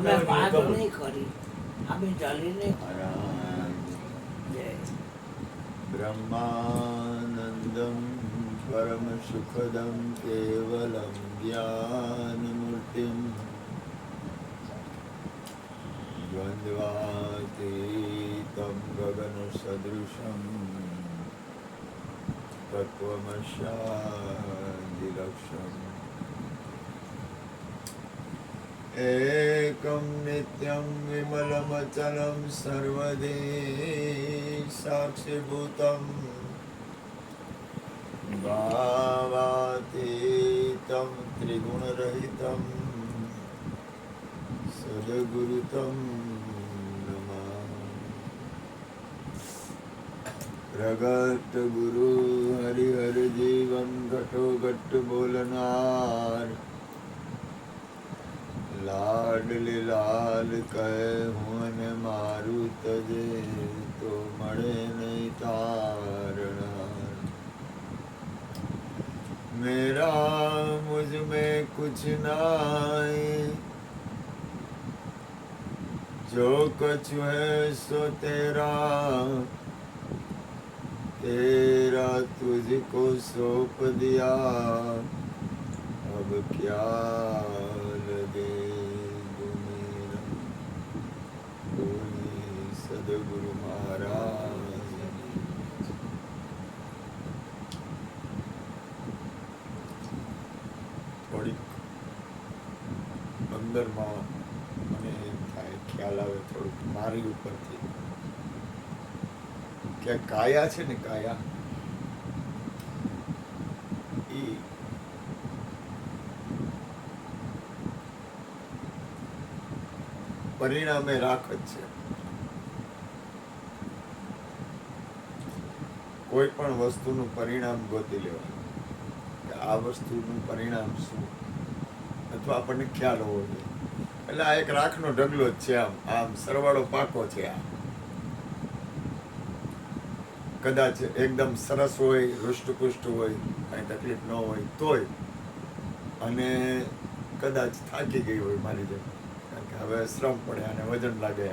બ્રહ્માનંદમ પરમ સુખદમ કેવલમ જ્ઞાનમૂર્તિમ દ્વંદ્વાતીતમ ગગન સદૃશમ તત્વમસ્યાદિલક્ષમ એકમ નિત્યમ વિમલમચલમ સર્વદી સાક્ષીભૂતમ ભાવાતીતમ ત્રિગુણરહિતમ સદગુરુતમ નમામિ. પ્રગટ ગુરુ હરિહર જીવન ઘટો ઘટ બોલનાર લાડલી લાલ કહે હું ને મારું તજે તો મળે નહીં તારણાર. મેરા મુझ में कुछ नाई जो कुछ है सो तेरा तेरा तुझको सौंप दिया अब क्या लगे સદગુરુ મહારાજ. થોડીક અંદરમાં મને એમ થાય ખ્યાલ આવે થોડુંક મારી ઉપરથી કે કાયા છે ને કાયા એ પરિણામે રાખ જ છે. કોઈ પણ વસ્તુનું પરિણામ ગોતી લેવાનું કે આ વસ્તુનું પરિણામ શું, અથવા આપણને ખ્યાલ હોવો જોઈએ. એટલે આ એક રાખનો ઢગલો જ છે. આમ આમ સરવાળો પાકો છે. આ કદાચ એકદમ સરસ હોય, હૃષ્ટપુષ્ટ હોય, કાંઈ તકલીફ ન હોય તોય, અને કદાચ થાકી ગઈ હોય મારી જેમ, કારણ કે હવે શ્રમ પડે, આને વજન લાગે,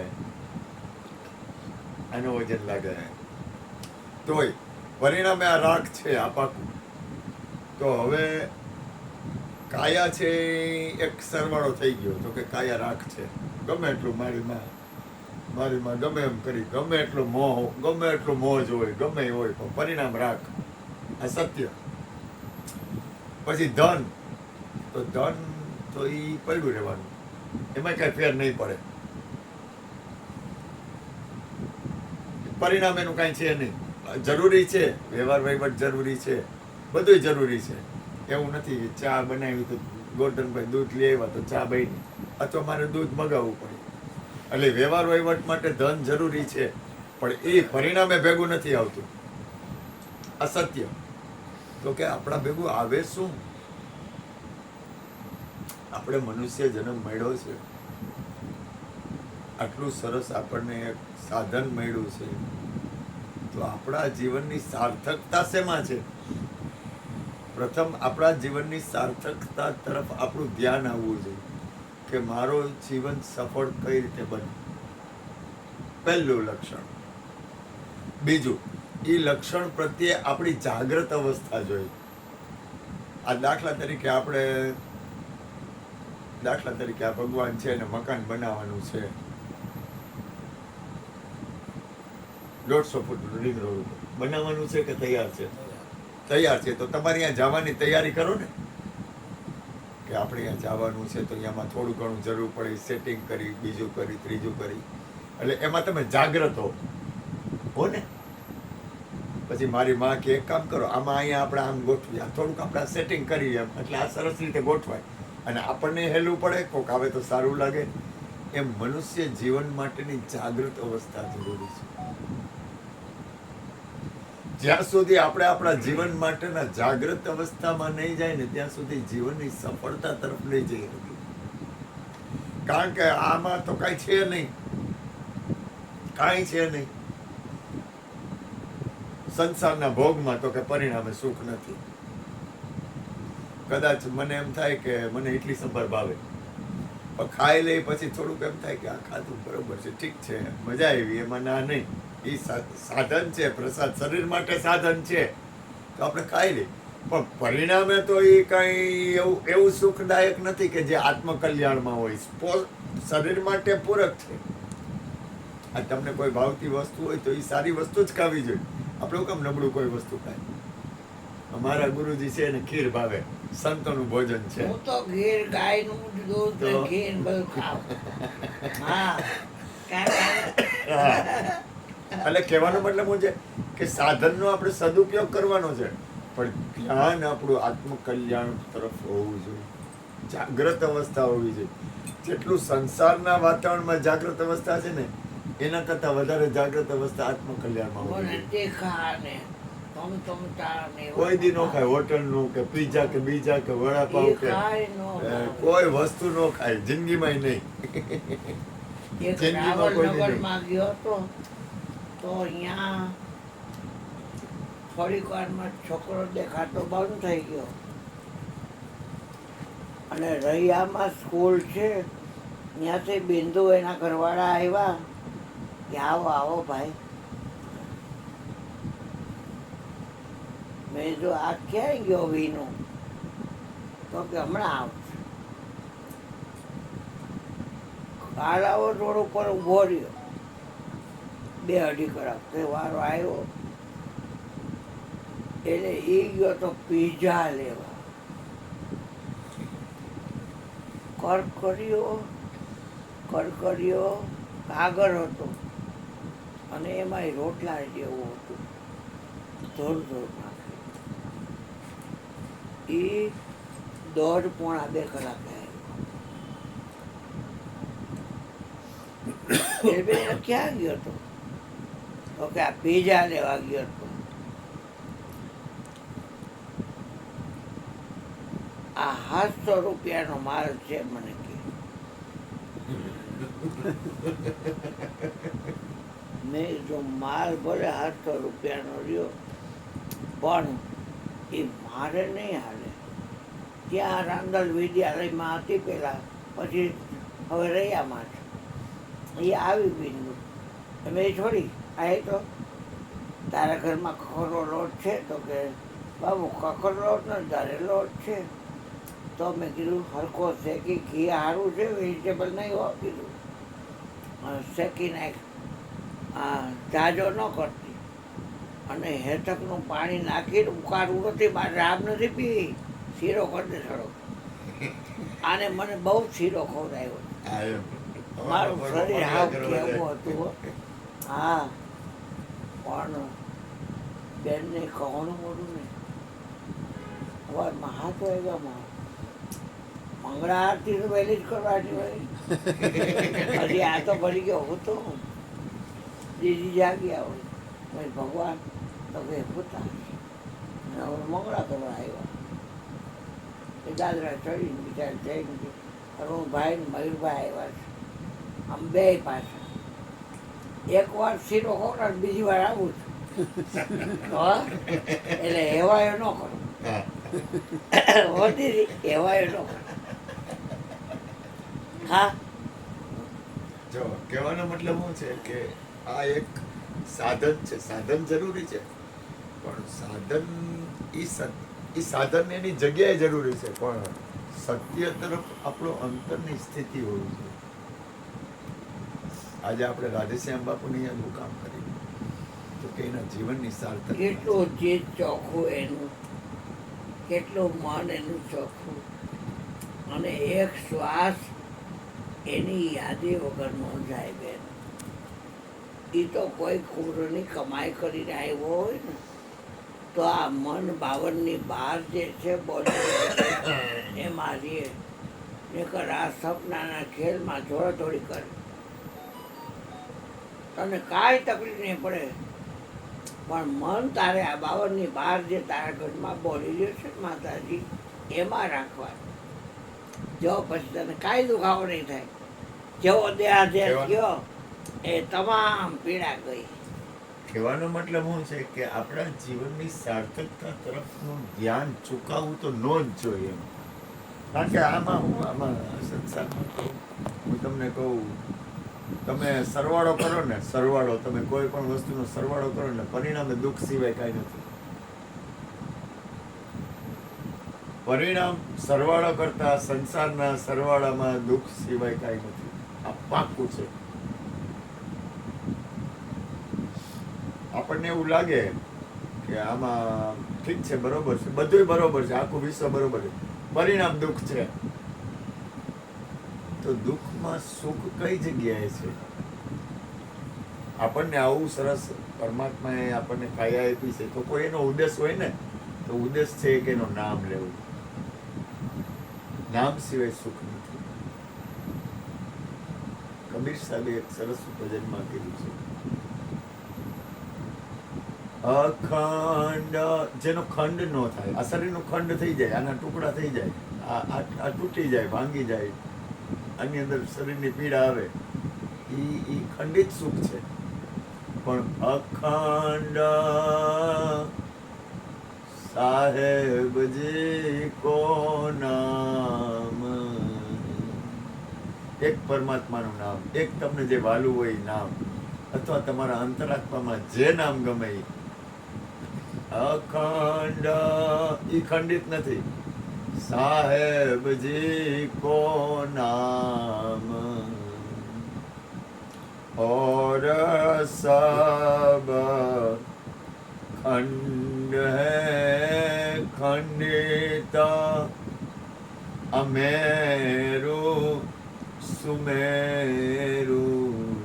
આનું વજન લાગે, તોય પરિણામે આ રાખ છે, આ પાકું. તો હવે કાયા છે એક સરવાળો થઈ ગયો, તો કે કાયા રાખ છે. ગમે એટલું મારી માં ગમે એમ કરી, ગમે એટલો મોહ, ગમે એટલું મોજ હોય, ગમે એ હોય, પણ પરિણામ રાખ, આ સત્ય. પછી ધન, તો ધન તો એ પડ્યું રહેવાનું, એમાં કઈ ફેર નહીં પડે. પરિણામ એનું કાંઈ છે નહીં. જરૂરી છે, વ્યવહાર વહીવટ જરૂરી છે, બધું જરૂરી છે. એવું નથી ચા બનાવી તો ગોરધનભાઈ દૂધ લઈ આવ્યા તો ચા બની, અથવા મારે દૂધ મગાવવું પડે. એટલે વ્યવહાર વહીવટ માટે ધન જરૂરી છે, પણ એ પરિણામે ભેગું નથી આવતું. અસત્ય. તો કે આપણા ભેગું આવે શું? આપણે મનુષ્ય જન્મ મળ્યો છે, આટલું સરસ આપણને એક સાધન મળ્યું છે, તો આપણા જીવનની સાર્થકતા શેમાં છે? પ્રથમ આપણા જીવનની સાર્થકતા તરફ આપણું ધ્યાન આવવું જોઈએ કે મારો જીવન સફળ કઈ રીતે બને. પહેલું લક્ષણ. બીજું, એ લક્ષણ પ્રત્યે આપણી જાગૃત અવસ્થા જોઈએ. આ દાખલા તરીકે આ ભગવાન છે ને મકાન બનાવવાનું છે, 150 ફૂટ રિંગ રોડ બનાવવાનું છે કે તૈયાર છે? તૈયાર છે. તો તમારે અહીંયા જવાની તૈયારી કરો ને, કે આપણે અહીંયા જવાનું છે તો અહીંયામાં થોડું ઘણું જરૂર પડે, સેટિંગ કરી, બીજું કરી, ત્રીજું કરી, એટલે એમાં તમે જાગ્રત હો ને. પછી મારી માં કે એક કામ કરો, આમાં અહીંયા આપણે આમ ગોઠવીએ, થોડુંક આપણે સેટિંગ કરીએ એમ, એટલે આ સરસ રીતે ગોઠવાય અને આપણને હેલું પડે, કોક આવે તો સારું લાગે. એમ મનુષ્ય જીવન માટેની જાગૃત અવસ્થા જરૂરી છે. જ્યાં સુધી આપણે આપણા જીવન માટેના જાગૃત અવસ્થામાં નહીં જાય ને ત્યાં સુધી જીવનની સફળતા તરફ નહીં જઈ શકીએ. કારણ કે આમાં તો કાંઈ છે નહીં, કાંઈ છે નહીં. સંસારના ભોગમાં તો કે પરિણામે સુખ નથી. કદાચ મને એમ થાય કે મને ઇડલી સંભાર ભાવે, પણ ખાઈ લઈ પછી થોડુંક એમ થાય કે આ ખાધું બરોબર છે, ઠીક છે, મજા આવી, એમાં ના નહીં. એ સાધન છે, પ્રસાદ શરીર માટે સાધન છે, તો આપણે ખાઈ લઈએ. પણ પરિણામે તો એ કંઈ એવું સુખદાયક નથી કે જે આત્મકલ્યાણમાં હોય. શરીર માટે પૂરક છે. આ તમને કોઈ ભાવતી વસ્તુ હોય તો એ સારી વસ્તુ જ ખાવી જોઈએ. આપણે કેમ નબળું કોઈ વસ્તુ ખાય? અમારા ગુરુજી છે ને ખીર ભાવે, સંતોનું ભોજન છે. હું તો ઘી ગાયનું દૂધ ને ઘી ને બધું ખાઉં. હા એટલે કહેવાનો મતલબ શું છે કે સાધનનો આપણે સદુપયોગ કરવાનો છે, પણ ધ્યાન આપણું આત્મકલ્યાણ તરફ હોવું જોઈએ, જાગ્રત અવસ્થા હોવી જોઈએ. જેટલું સંસારના વાતાવરણમાં જાગ્રત અવસ્થા છે ને, એના કરતાં વધારે જાગ્રત અવસ્થા આત્મકલ્યાણમાં હોવી મને જોઈએ. તીખા ને ટમટમટા ને કોઈ દી નો ખાય હોટલનું કે પીઝા કે બીજા કે વડાપાવ એ કે ખાય નો કોઈ વસ્તુ નો ખાય જિંદગીમાં નહીં. એક જિંદગીમાં કોઈ દી નહીં. રાવલનગરમાં ગયો હતો તો અહીંયા થોડીક વારમાં છોકરો દેખાતો બંધ થઈ ગયો અને રૈયામાં સ્કૂલ છે ત્યાંથી બિંદુ એના ઘરવાળા આવ્યા કે આવો આવો ભાઈ. મેં જો આ ક્યાંય ગયો વીનો તો કે હમણાં આવશે. કાલાવો રોડ ઉપર ઊભો રહ્યો 2-2.5 કલાક તે વારો આવ્યો એટલે એ ગયો તો પીઝા લેવા. કરકરિયો કાગળ હતો અને એમાં રોટલા જેવું હતું, ધોર નાખે. એ 1.5-2 કલાકે આવ્યો. ક્યાં ગયો હતો તો કે આ પીઝા લેવા ગયો હતો. આ 700 રૂપિયાનો માલ છે મને કે. મેં જો માલ ભલે 700 રૂપિયાનો રહ્યો પણ એ મારે નહીં હાલે. ત્યાં રાંદલ વિદ્યાલયમાં હતી પહેલાં, પછી હવે રૈયામાં છે. એ આવી બિંદુ મેં છોડી આ તો તારા ઘરમાં ખખરનો લોટ છે તો કે બાબુ ખખર લોટ ને તારે લોટ છે. તો મેં કીધું હલકો શેકી ઘી સારું છે, વેજીટેબલ નહીં હો કીધું, શેકી નાખ, જાજો ન કરતી. અને હેઠકનું પાણી નાખીને ઉકાળવું નથી, મારે રાબ નથી પી, શીરો કરી દે થોડો. આને મને બહુ શીરો ખવડાવ્યો. મારું શરીર હાવ કેવું હતું. હા પણ બેનને કહવાનું મોડું ને સવારમાં 7 વાગ્યામાં મંગળા આરતી તો વહેલી જ કરવાની હોય. હજી આ તો ભરી ગયો હું તો દીદી જાગ્યા હોય. ભગવાન તો કે પૂતા હવે મંગળા કરવા આવ્યા. એ દાદરા ચડીને બિચાર જઈને અરુણભાઈ ને મયુરભાઈ આવ્યા છે. આમ બે પાછા એકવાર શીરો ખોરાક બીજી વાર આવું છું. એટલે હેવાયો ન કરો, હોતી હેવાયો ન કરો. હા જો કહેવાનો મતલબ શું છે કે આ એક સાધન છે, સાધન જરૂરી છે, પણ સાધન એ સાધન એની જગ્યાએ જરૂરી છે, પણ સત્ય તરફ આપણો અંતરની સ્થિતિ હોવી જોઈએ. આજે આપણે રાધેશ્યામ બાપુની યાદ હું કામ કરી તો કે એના જીવનની સાર્થક કેટલું ચીજ ચોખ્ખું એનું, કેટલું મન એનું ચોખ્ખું, અને એક શ્વાસ એની યાદી વગર ન જાય બેન. એ તો કોઈ ખૂબરની કમાઈ કરીને આવ્યો હોય ને તો આ મન બાવનની બહાર જે છે બોડી એમાં રહીએ નકર આ સપનાના ખેલમાં દોડાદોડી કરે. તને કાંઈ તકલીફ નહીં પડે, પણ મન તારે આ બાવનની બહાર જે તારા ઘરમાં બોલી જે છે માતાજી એમાં રાખવાનું. જો પછી તને કાંઈ દુખાવો નહીં થાય. જેવો દેહાધ્યાસ ગયો એ તમામ પીડા ગઈ. કહેવાનો મતલબ શું છે કે આપણા જીવનની સાર્થકતા તરફનું ધ્યાન ચૂકવવું તો ન જ જોઈએ એમ. કારણ કે આમાં સંસારમાં તો હું તમને કહું, તમે સરવાળો કરો ને, સરવાળો તમે કોઈ પણ વસ્તુનો સરવાળો કરો ને, પરિણામે દુઃખ સિવાય કાંઈ નથી. પરિણામ સરવાળો કરતા સંસારના સરવાળામાં દુઃખ સિવાય કાંઈ નથી. આ પાક્કું છે. આપણને એવું લાગે કે આમાં ઠીક છે, બરોબર છે, બધુંય બરોબર છે, આખું વિશ્વ બરોબર છે, પરિણામ દુઃખ છે. તો દુઃખમાં સુખ કઈ જગ્યાએ છે? આપણને આવું સરસ પરમાત્માએ આપણને કાયા આપી છે, તો કોઈ એનો ઉદ્દેશ હોય ને, તો ઉદ્દેશ છે કે એનું નામ લેવું. નામ સિવાય સુખ નથી. કબીર સાહેબે એક સરસ ભજનમાં કીધું છે, અખંડ, જેનો ખંડ ન થાય, આ શરીરનો ખંડ થઈ જાય, આના ટુકડા થઈ જાય, આ તૂટી જાય, ભાંગી જાય, આની અંદર શરીરની પીડા આવે, ઈ ખંડિત સુખ છે. પણ અખંડ સાહેબજી કો નામ, એક પરમાત્માનું નામ, એક તમને જે વાલું હોય નામ, અથવા તમારા અંતરાત્મામાં જે નામ ગમે એ અખંડ, ઈ ખંડિત નથી. સાહેબજી કો નામ और सब खंड है खंडित, अमेरु सुमेरु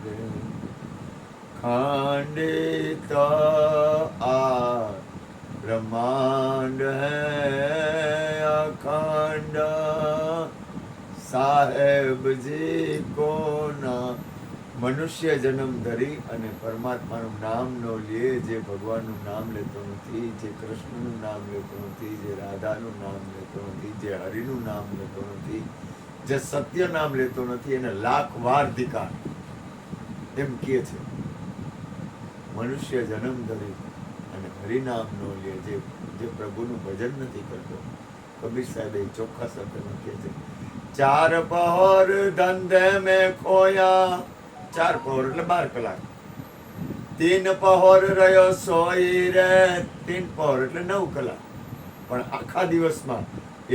रे खंडित आ ब्रह्मांड है अखंड, સાહેબજી કોના. મનુષ્ય જન્મ ધરી અને પરમાત્માનું નામ ન લે, જે ભગવાનનું નામ લેતો નથી, જે કૃષ્ણનું નામ લેતો નથી, જે રાધાનું નામ લેતો નથી, જે હરિનું નામ લેતો નથી, જે સત્ય નામ લેતો નથી, એને લાખ વાર ધિકાર, એમ કહે છે. મનુષ્ય જન્મ ધરી અને હરિનામ ન લે, જે પ્રભુનું ભજન નથી કરતો. કબીર સાહેબ ચોખ્ખા શબ્દમાં કહે છે, ચાર પહોર ધંધે મેં ખોયા, 4 પહોર એટલે 12 કલાક, 3 પહોર રહ્યો સોઈ રે, 3 પહોર એટલે 9 કલાક. પણ આખા દિવસમાં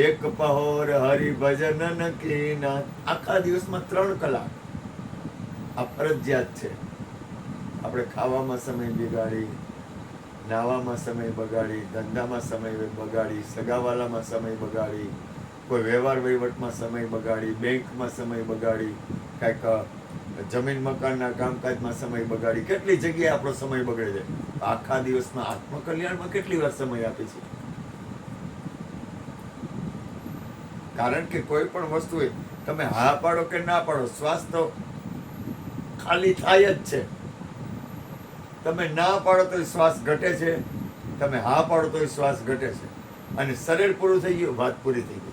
1 પહોર હરિભજન કીના, આખા દિવસમાં 3 કલાક આ ફરજિયાત છે. આપણે ખાવામાં સમય બગાડી, નાવામાં સમય બગાડી, ધંધામાં સમય બગાડી, સગાવાલામાં સમય બગાડી, કોઈ વ્યવહાર વહીવટમાં સમય બગાડી, બેંકમાં સમય બગાડી, કાંઈક જમીન મકાનના કામકાજમાં સમય બગાડી, કેટલી જગ્યાએ આપણો સમય બગડે છે. આખા દિવસમાં આત્મકલ્યાણમાં કેટલી વાર સમય આપે છે? કારણ કે કોઈ પણ વસ્તુ હોય, તમે હા પાડો કે ના પાડો, શ્વાસ તો ખાલી થાય જ છે. તમે ના પાડો તો શ્વાસ ઘટે છે, તમે હા પાડો તો શ્વાસ ઘટે છે. અને શરીર પૂરું થઈ ગયું, વાત પૂરી થઈ ગઈ.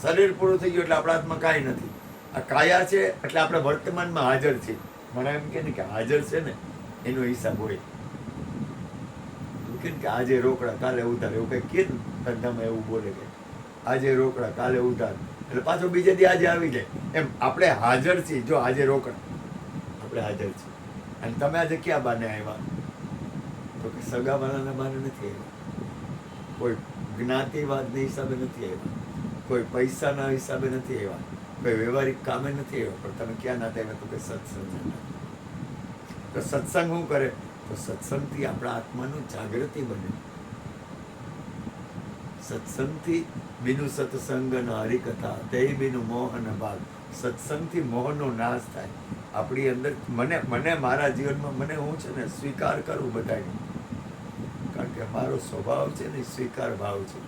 શરીર પૂરું થઈ ગયું એટલે આપણા હાથમાં કાંઈ નથી. આ કાયા છે એટલે આપણે વર્તમાનમાં હાજર છીએ. મને એમ કે ને કે હાજર છે ને એનો હિસાબ હોય. કે આજે રોકડા કાલે ઉધાર, એવું કંઈક કે ધંધામાં એવું બોલે કે આજે રોકડા કાલે ઉધાર, એટલે પાછો બીજે દી આજે આવી જાય. એમ આપણે હાજર છીએ. જો આજે રોકડા, આપણે હાજર છીએ. અને તમે આજે ક્યાં બાને આવ્યા? તો કે સગાવાલાના બાને નથી આવ્યા, કોઈ જ્ઞાતિવાદના હિસાબે નથી આવ્યા, કોઈ પૈસાના હિસાબે નથી આવ્યા, કોઈ વ્યવહારિક કામે નથી આવ્યા. પણ તમે ક્યાં નાતે આવ્યા? તો કે સત્સંગ. તો સત્સંગ શું કરે? તો સત્સંગથી આપણા આત્માનું જાગૃતિ બને. સત્સંગથી બીનું સત્સંગ ન હરિકથા, તે બીનું મોહન ભાગ. સત્સંગથી મોહનો નાશ થાય આપણી અંદર. મને મારા જીવનમાં મને હું છે ને સ્વીકાર કરું બધાને, કારણ કે મારો સ્વભાવ છે ને સ્વીકાર ભાવ છે.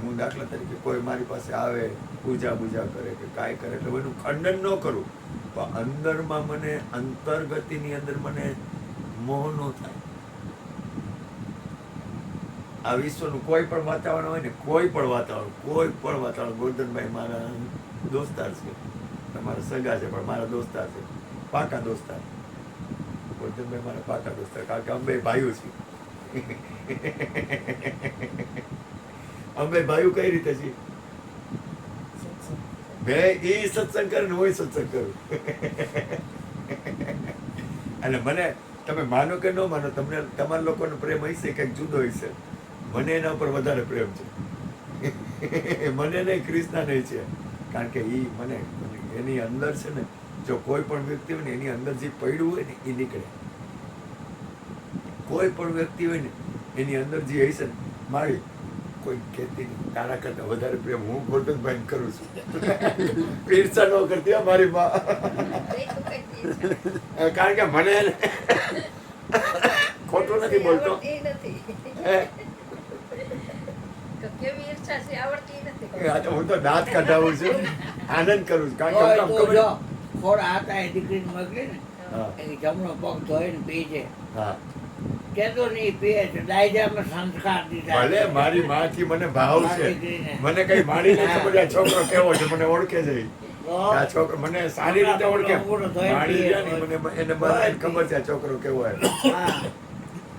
હું દાખલા તરીકે કોઈ મારી પાસે આવે, પૂજા કરે કે કાંઈ કરે, એટલે બધું ખંડન ન કરું, પણ અંદરમાં મને અંતર્ગતિની અંદર મને મોહ ન થાય. આ વિશ્વનું કોઈ પણ વાતાવરણ હોય ને, કોઈ પણ વાતાવરણ, ગોરધનભાઈ મારા દોસ્તાર છે, તમારા સગા છે પણ મારા દોસ્તાર છે, પાકા દોસ્તાર. ગોરધનભાઈ મારા પાકા દોસ્તાર, કારણ કે અમે ભાઈઓ છીએ. અમે ભાઈઓ કઈ રીતે છીએ? મેં એ સત્સંગ કરે ને હું સત્સંગ કરું. અને મને તમે માનો કે ન માનો, તમને તમારા લોકોનો પ્રેમ હશે કંઈક જુદો હશે. મને એના ઉપર વધારે પ્રેમ છે. મને નહીં, ક્રિષ્ના નહીં છે. કારણ કે મને એની અંદર છે ને, જો કોઈ પણ વ્યક્તિ હોય ને એની અંદર જે પડ્યું હોય ને એ નીકળે. કોઈ પણ વ્યક્તિ હોય ને એની અંદર જે હશે ને, મારી કોઈ કહેતી નહીં, તારા કરતા વધારે પ્રેમ હું ગોરધનભાઈ કરું છું. ઈર્ષા ન કરતી હો મારી માં. કારણ કે મને ખોટું નથી બોલતો. હું તો દાંત કઢાવું છું, આનંદ કરું છું. કારણ કે ખોડ હાથા એ દીકરીને મોકલી ને, એ જમણો પગ ધોઈને પી છે. હા, કેતો નહીં પીએ છે, ડાયજામાં સંસ્કાર દીધા. ભલે મારી માથી મને ભાવ છે, મને કઈ મારી નહીં ખબર આ છોકરો કેવો છે, મને ઓળખે છે. આ છોકરો મને સારી રીતે ઓળખે. મારી ગયા ને મને એને મને ખબર છે આ છોકરો કેવો છે.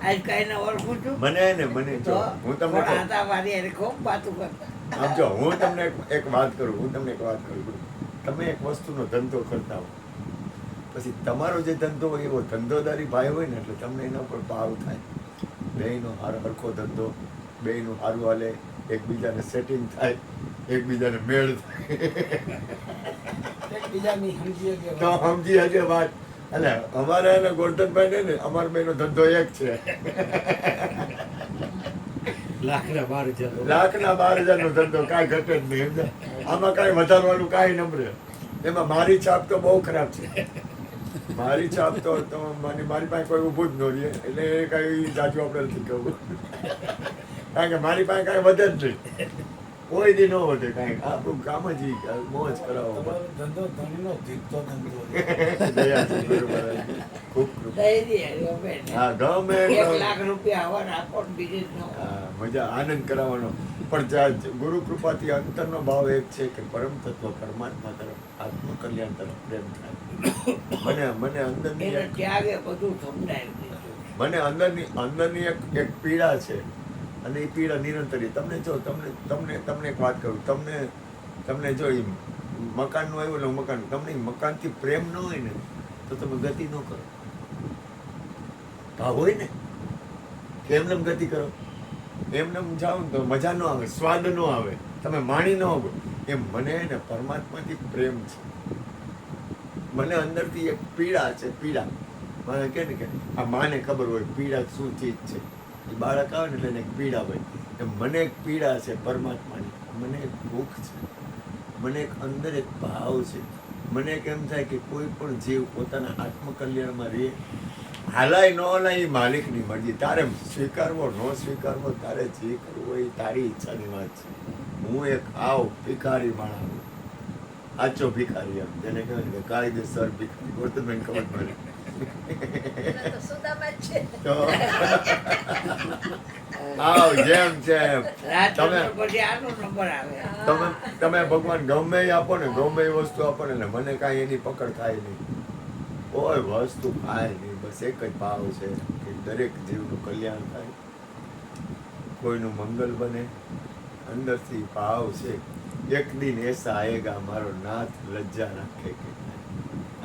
આજ કઈ ને ઓળખું છું. મને જો હું તમને કહું, હાથા મારી એને ખૂબ વાતું કરતા. આમ જો હું તમને એક વાત કરું, તમે એક વસ્તુનો ધંધો કરતા હો, પછી તમારો જે ધંધો હોય એવો ધંધોદારી ભાઈ હોય ને, એટલે તમને એના ઉપર ભાવ થાય. બેયનો હરખો ધંધો, બેયનું સારું હાલે, એકબીજાને સેટિંગ થાય, એકબીજાને મેળ થાય, તો સમજી હજે વાત. એટલે અમારે એને ગોરધનભાઈ ને અમારા બેનો ધંધો એક છે. લાખના 12,000 નો ધંધો, કાંઈ ઘટે જ નહીં. આમાં કાંઈ વધારવાનું કાંઈ નમરે. એમાં મારી છાપ તો બહુ ખરાબ છે. મારી છાપ તો મારી પાસે કોઈ ઊભું જ ન રહે. એટલે એ કાંઈ જાજુ આપણે નથી કહું. કારણ કે મારી પાસે કાંઈ વધે જ નહીં, કોઈ દી ન વધે કાંઈ. આપણું કામ જ મોજ કરાવો. ધંધો ધણીનો જીતતો ધંધો. ખૂબ હા, ગમે ₹1,00,000 હવાર આપો ને બીજી જ ન હોય. મજા, આનંદ કરાવવાનો. પણ ગુરુ કૃપાથી અંતરનો ભાવ એક છે કે પરમ તત્વ પરમાત્મા તરફ, આત્મકલ્યાણ તરફ પ્રેમ થાય. મને અંદરની એને ત્યાગે બધું સમજાવી દીધું. મને અંદરની એક પીડા છે, અને એ પીડા નિરંતર. તમને એક વાત કરું, તમને જો એ મકાનનું આવ્યું એટલે મકાન, તમને મકાનથી પ્રેમ ન હોય ને તો તમે ગતિ ન કરો. ભાવ હોય ને કે એમને ગતિ કરો, એમને જાઓ ને તો મજા ન આવે, સ્વાદ ન આવે, તમે માણી ન આવો. એમ મને ને પરમાત્માથી પ્રેમ છે. મને અંદરથી એક પીડા છે, પીડા. મને કે ને કે આ માને ખબર હોય પીડા શું ચીજ છે. એ બાળક આવે ને એટલે એને એક પીડા હોય. એમ મને એક પીડા છે પરમાત્માની. મને એક ભૂખ છે, મને એક અંદર એક ભાવ છે. મને એક એમ થાય કે કોઈ પણ જીવ પોતાના આત્મકલ્યાણમાં રહે, હાલાય ન હાલાય એ માલિકની મરજી. તારે સ્વીકારવો ન સ્વીકારવો, તારે જે કરવું હોય એ તારી ઈચ્છાની વાત છે. હું એક ભિખારી માણસ, આચો ભિખારી, એમ જેને કહેવાય ને કે કાયદેસર ભિખારી. ગોરધનભાઈને ખબર પડે તો જેમ છે તમે ભગવાન ગમે એ આપો ને, ગમે એ વસ્તુ આપો ને, મને કાંઈ એની પકડ થાય નહીં, કોઈ વસ્તુ ખાય નહીં. બસ એક જ ભાવ છે કે દરેક જીવનું કલ્યાણ થાય, કોઈનું મંગલ બને. અંદરથી ભાવ છે, એક દિન એસા આયેગા મારો નાથ લજ્જા રાખે કે.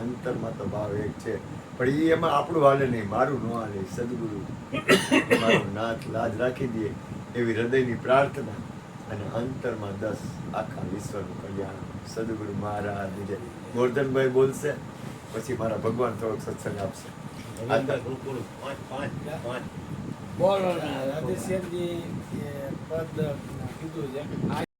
અંતરમાં તો ભાવ એક છે, પણ એ એમાં આપણું હાલે નહીં, મારું ન હાલે. સદગુરુ મારો નાથ લાજ રાખી દે એવી હૃદયની પ્રાર્થના. અને અંતરમાં 10 આખા વિશ્વનું કલ્યાણ. સદગુરુ મહારાજ જય. ગોરધનભાઈ બોલશે, પછી મારા ભગવાન થોડોક સત્સંગ આપશે. બોલો રાધેશ્યામજી પદ કીધું છે.